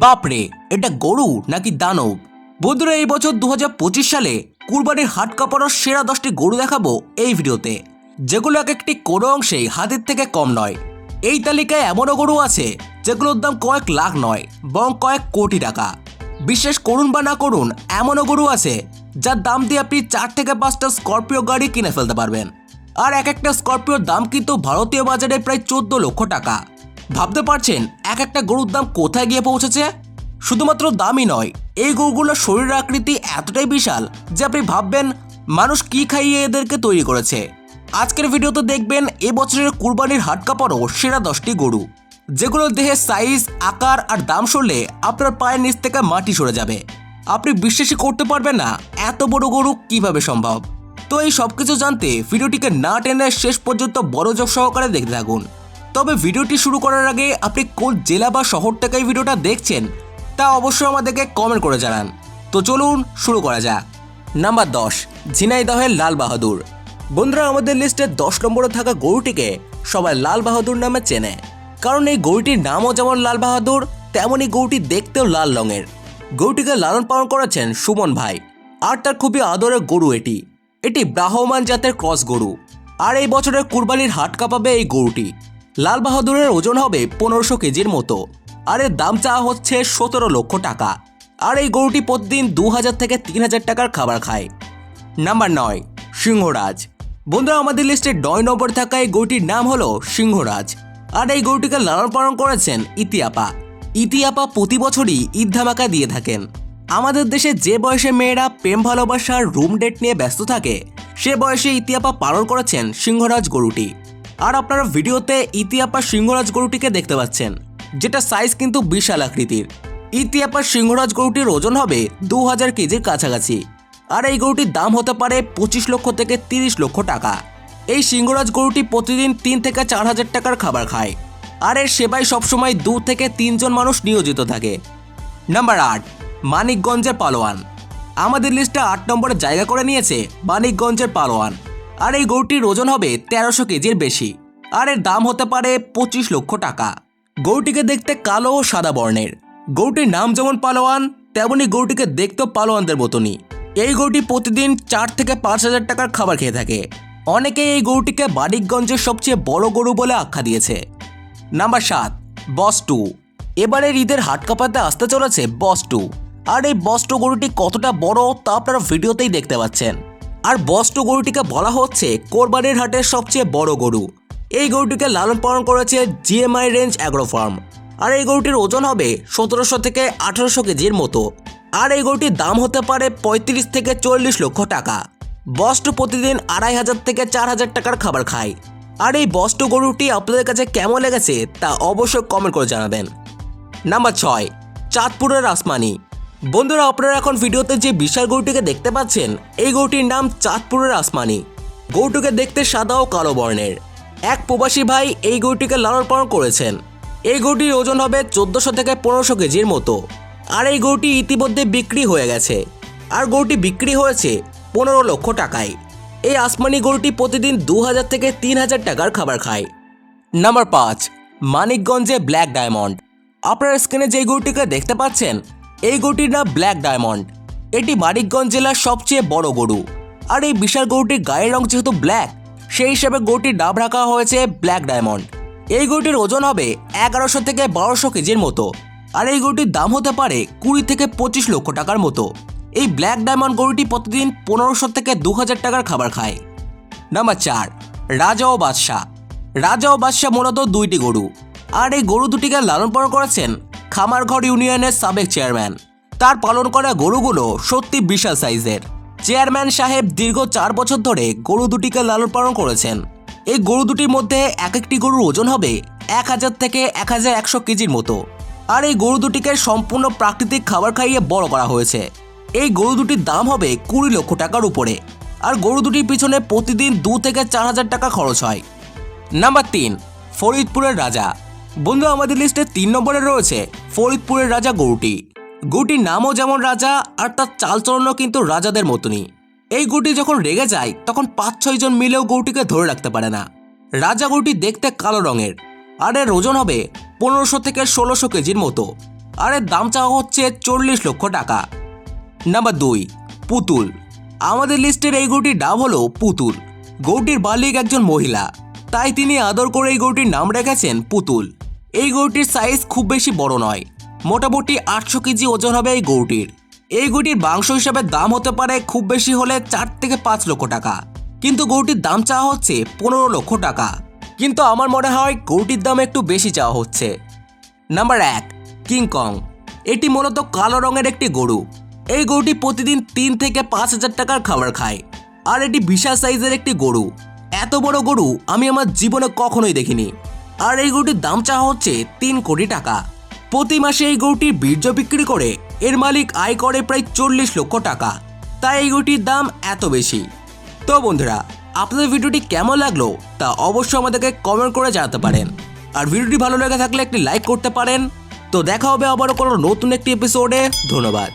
বাপরে, এটা গরু নাকি দানব? বন্ধুরা, এই বছর 2025 সালে কুরবানির হাট কাঁপানোর সেরা 10টি গরু দেখাবো এই ভিডিওতে, যেগুলো এক একটি কোনো অংশেই হাতের থেকে কম নয়। এই তালিকায় এমনও গরু আছে যেগুলোর দাম কয়েক লাখ নয়, বরং কয়েক কোটি টাকা। বিশ্বাস করুন বা না করুন, এমনও গরু আছে যার দাম দিয়ে আপনি 4 থেকে 5টা স্করপিও গাড়ি কিনে ফেলতে পারবেন। আর এক একটা স্করপিওর দাম কিন্তু ভারতীয় বাজারে প্রায় 14 লক্ষ টাকা। ভাবতে পারছেন এক একটা গরুর দাম কোথায় গিয়ে পৌঁছেছে? শুধুমাত্র দামই নয়, এই গরুগুলোর শরীরের আকৃতি এতটাই বিশাল যে আপনি ভাববেন মানুষ কি খাইয়ে এদেরকে তৈরি করেছে। আজকের ভিডিওতে দেখবেন এবছরের কুরবানির হাট কাঁপানো সেরা 10টি গরু, যেগুলোর দেহের সাইজ, আকার আর দাম শুনলে আপনার পায়ের নিচ থেকে মাটি সরে যাবে। আপনি বিশ্বাসই করতে পারবেন না এত বড় গরু কিভাবে সম্ভব। তো এই সব কিছু জানতে ভিডিওটিকে না টেনে শেষ পর্যন্ত মনোযোগ সহকারে দেখতে থাকুন। তবে ভিডিওটি শুরু করার আগে আপনি কোন জেলা বা শহর থেকে এই ভিডিওটা দেখছেন তা অবশ্যই আমাদেরকে কমেন্ট করে জানান। তো চলুন শুরু করা যাক। নাম্বার 10, ঝিনাইদহের লাল বাহাদুর। বন্ধুরা, আমাদের লিস্টে 10 নম্বরে থাকা গরুটিকে সবাই লাল বাহাদুর নামে চেনে, কারণ এই গরুটির নামও যেমন লাল বাহাদুর, তেমনই গরুটি দেখতেও লাল রঙের। গরুটিকে লালন পালন করেছেন সুমন ভাই, আর তার খুবই আদরের গরু এটি। এটি ব্রাহ্মণ জাতের ক্রস গরু, আর এই বছরের কুরবানির হাট কাঁপাবে এই গরুটি। লাল বাহাদুরের ওজন হবে 1500 কেজির মতো, আর এর দাম চাওয়া হচ্ছে 17 লক্ষ টাকা। আর এই গরুটি প্রতিদিন 2000 থেকে 3000 টাকার খাবার খায়। নাম্বার 9, সিংহরাজ। বন্ধুরা, আমাদের লিস্টে 9 নম্বর থাকা এই গরুটির নাম হলো সিংহরাজ, আর এই গরুটিকে লালন পালন করেছেন ইতিআপা। ইতিআপা প্রতি বছরই ঈদ ধামাকা দিয়ে থাকেন। আমাদের দেশে যে বয়সে মেয়েরা প্রেম ভালোবাসার রুম ডেট নিয়ে ব্যস্ত থাকে, সে বয়সে ইতিআপা পালন করেছেন সিংহরাজ গরুটি। আর আপনারা ভিডিওতে ইতিআপার সিংহরাজ গরুটিকে দেখতে পাচ্ছেন, যেটা সাইজ কিন্তু বিশাল আকৃতির। ইতিআপার সিংহরাজ গরুটির ওজন হবে 2000 কেজির কাছাকাছি, আর এই গরুটির দাম হতে পারে 25 লক্ষ থেকে 30 লক্ষ টাকা। এই সিংহরাজ গরুটি প্রতিদিন 3 থেকে 4000 টাকার খাবার খায়, আর এর সেবায় সবসময় 2 থেকে 3 জন মানুষ নিয়োজিত থাকে। নাম্বার 8, মানিকগঞ্জের পালোয়ান। আমাদের লিস্টে 8 নম্বরে জায়গা করে নিয়েছে মানিকগঞ্জের পালোয়ান, আর এই গরুটির ওজন হবে 1300 কেজির বেশি, আর এর দাম হতে পারে 25 লক্ষ টাকা। গরুটিকে দেখতে কালো ও সাদা বর্ণের। গরুটির নাম যেমন পালোয়ান, তেমনি গরুটিকে দেখতেও পালোয়ানদের মতনই। এই গরুটি প্রতিদিন 4 থেকে 5000 টাকার খাবার খেয়ে থাকে। অনেকেই এই গরুটিকে মানিকগঞ্জের সবচেয়ে বড় গরু বলে আখ্যা দিয়েছে। নাম্বার 7, বস 2। এবারের ঈদের হাট কাঁপাতে আসতে চলেছে বস 2, আর এই বস 2 গরুটি কতটা বড় তা আপনারা ভিডিওতেই দেখতে পাচ্ছেন। আর বস 2 গরুটিকে বলা হচ্ছে কোরবানির হাটের সবচেয়ে বড় গরু। এই গরুটিকে লালন পালন করেছে জিএমআই রেঞ্জ অ্যাগ্রো ফার্ম, আর এই গরুটির ওজন হবে 1700 থেকে 1800 কেজির মতো, আর এই গরুটির দাম হতে পারে 35 থেকে 40 লক্ষ টাকা। বস 2 প্রতিদিন 2500 থেকে 4000 টাকার খাবার খায়। আর এই বস 2 গরুটি আপনাদের কাছে কেমন লেগেছে তা অবশ্যই কমেন্ট করে জানাবেন। নাম্বার 6, চাঁদপুরের আসমানি। বন্ধুরা, আপনারা এখন ভিডিওতে যে বিশাল গরুটিকে দেখতে পাচ্ছেন, এই গরুটির নাম চাঁদপুরের আসমানি। গরুটিকে দেখতে সাদা ও কালো বর্ণের। এক প্রবাসী ভাই এই গরুটিকে লালন পালন করেছেন। এই গরুটির ওজন হবে 1400 থেকে 1500 কেজির মতো, আর এই গরুটি ইতিমধ্যে বিক্রি হয়ে গেছে, আর গরুটি বিক্রি হয়েছে 15 লক্ষ টাকায়। এই আসমানি গরুটি প্রতিদিন 2000 থেকে 3000 টাকার খাবার খায়। নাম্বার 5, মানিকগঞ্জে ব্ল্যাক ডায়মন্ড। আপনার স্ক্রিনে যে গরুটিকে দেখতে পাচ্ছেন, এই গরুটির নাম ব্ল্যাক ডায়মন্ড। এটি মানিকগঞ্জ জেলার সবচেয়ে বড় গরু, আর এই বিশাল গরুটির গায়ের রং যেহেতু ব্ল্যাক, সেই হিসাবে গরুটির নাম রাখা হয়েছে ব্ল্যাক ডায়মন্ড। এই গরুটির ওজন হবে 1100 থেকে 1200 কেজির মতো, আর এই গরুটির দাম হতে পারে 20 থেকে 25 লক্ষ টাকার মতো। এই ব্ল্যাক ডায়মন্ড গরুটি প্রতিদিন 1500 থেকে 2000 টাকার খাবার খায়। নাম্বার 4, রাজা ও বাদশাহ। রাজা ও বাদশাহ মূলত 2টি গরু, আর এই গরু দুটিকে লালন পালন করেছেন খামারঘর ইউনিয়নের সাবেক চেয়ারম্যান। তার পালন করা গরুগুলো সত্যি বিশাল সাইজের। চেয়ারম্যান সাহেব দীর্ঘ 4 বছর ধরে গরু দুটিকে লালন পালন করেছেন। এই গরু দুটির মধ্যে এক একটি গরুর ওজন হবে 1000 থেকে 1100 কেজির মতো, আর এই গরু দুটিকে সম্পূর্ণ প্রাকৃতিক খাবার খাইয়ে বড় করা হয়েছে। এই গরু দুটির দাম হবে 20 লক্ষ টাকার উপরে, আর গরু দুটির পিছনে প্রতিদিন 2 থেকে 4000 টাকা খরচ হয়। নাম্বার 3, ফরিদপুরের রাজা। বন্ধু, আমাদের লিস্টে 3 নম্বরে রয়েছে ফরিদপুরের রাজা গরুটি। গরুটির নামও যেমন রাজা, আর তার চালচলনও কিন্তু রাজাদের মতনই। এই গরুটি যখন রেগে যায় তখন 5-6 জন মিলেও গরুটিকে ধরে রাখতে পারে না। রাজা গরুটি দেখতে কালো রঙের, আর এর ওজন হবে 1500 থেকে 1600 কেজির মতো, আর এর দাম চাওয়া হচ্ছে 40 লক্ষ টাকা। নাম্বার 2, পুতুল। আমাদের লিস্টের এই গরুটির নাম হলো পুতুল। গরুটির মালিক একজন মহিলা, তাই তিনি আদর করে এই গরুটির নাম রেখেছেন পুতুল। এই গরুটির সাইজ খুব বেশি বড় নয়, মোটামুটি 800 কেজি ওজন হবে এই গরুটির। এই গরুটির মাংস হিসাবে দাম হতে পারে খুব বেশি হলে 4 থেকে 5 লক্ষ টাকা, কিন্তু গরুটির দাম চাওয়া হচ্ছে 15 লক্ষ টাকা। কিন্তু আমার মনে হয় গরুটির দাম একটু বেশি চাওয়া হচ্ছে। Number 1, King Kong. এটি মূলত কালো রঙের একটি গরু। এই গরুটি প্রতিদিন 3 থেকে 5,000 টাকার খাবার খায়, আর এটি বিশাল সাইজের একটি গরু। এত বড় গরু আমি আমার জীবনে কখনোই দেখিনি। আর এই গরুটির দাম চাওয়া হচ্ছে 3 কোটি টাকা। প্রতি মাসে এই গরুটির বীর্য বিক্রি করে এর মালিক আয় করে প্রায় 40 লক্ষ টাকা, তাই এই গরুটির দাম এত বেশি। তো বন্ধুরা, আপনাদের ভিডিওটি কেমন লাগলো তা অবশ্যই আমাদেরকে কমেন্ট করে জানাতে পারেন। আর ভিডিওটি ভালো লেগে থাকলে একটি লাইক করতে পারেন। তো দেখা হবে আবারও কোনো নতুন একটি এপিসোডে। ধন্যবাদ।